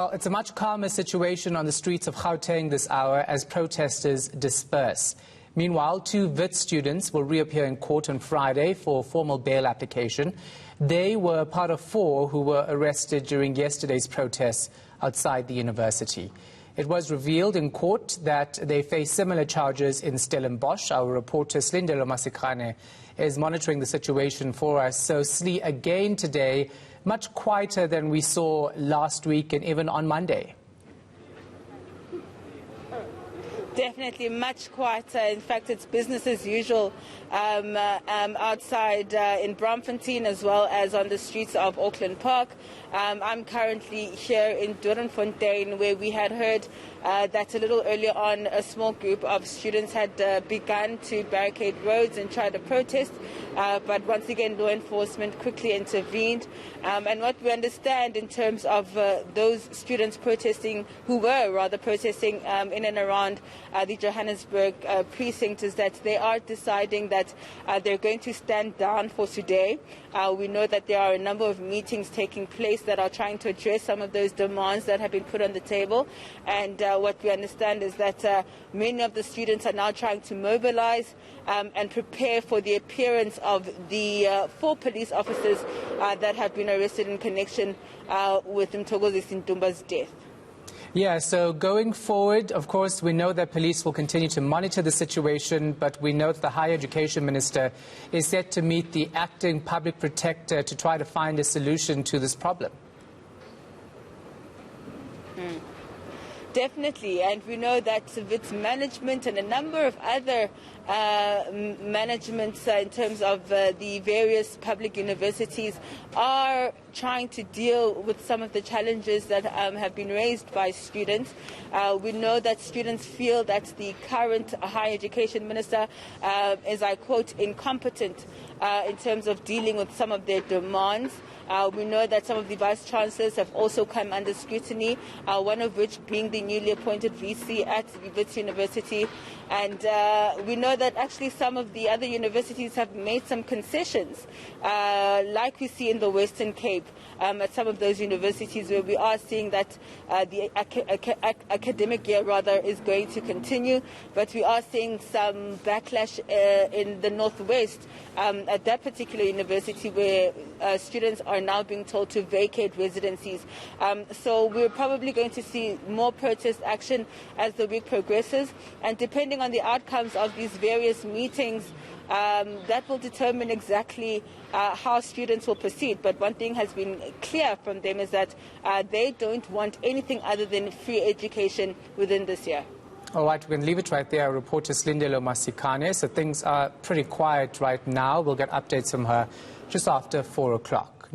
Well, it's a much calmer situation on the streets of Gauteng this hour as protesters disperse. Meanwhile, 2 Wits students will reappear in court on Friday for a formal bail application. They were part of 4 who were arrested during yesterday's protests outside the university. It was revealed in court that they face similar charges in Stellenbosch. Our reporter Slindelo Masikane is monitoring the situation for us. So Sli, again today, much quieter than we saw last week and even on Monday. Definitely much quieter. In fact, it's business as usual outside in Braamfontein as well as on the streets of Auckland Park. I'm currently here in Doornfontein, where we had heard that a little earlier on a small group of students had begun to barricade roads and try to protest. But once again, law enforcement quickly intervened. And what we understand in terms of those students protesting, who were rather protesting in and around the Johannesburg precinct, is that they are deciding that they're going to stand down for today. We know that there are a number of meetings taking place that are trying to address some of those demands that have been put on the table. And what we understand is that many of the students are now trying to mobilize and prepare for the appearance of the 4 police officers that have been arrested in connection with Mthokozi Sintumba's death. Yeah, so going forward, of course, we know that police will continue to monitor the situation, but we know that the Higher Education Minister is set to meet the acting public protector to try to find a solution to this problem. Definitely, and we know that Wits management and a number of other managements in terms of the various public universities are trying to deal with some of the challenges that have been raised by students. We know that students feel that the current Higher Education Minister is, I quote, incompetent in terms of dealing with some of their demands. We know that some of the vice-chancellors have also come under scrutiny, one of which being the newly appointed VC at Wits University. And we know that actually some of the other universities have made some concessions, like we see in the Western Cape, at some of those universities where we are seeing that the academic year rather is going to continue, but we are seeing some backlash in the Northwest at that particular university where students are now being told to vacate residencies. So we're probably going to see more protest action as the week progresses, and depending on the outcomes of these various meetings, that will determine exactly how students will proceed. But one thing has been clear from them is that they don't want anything other than free education within this year. All right, we can leave it right there. Our reporter Slindelo Masikane. So things are pretty quiet right now. We'll get updates from her just after 4 o'clock.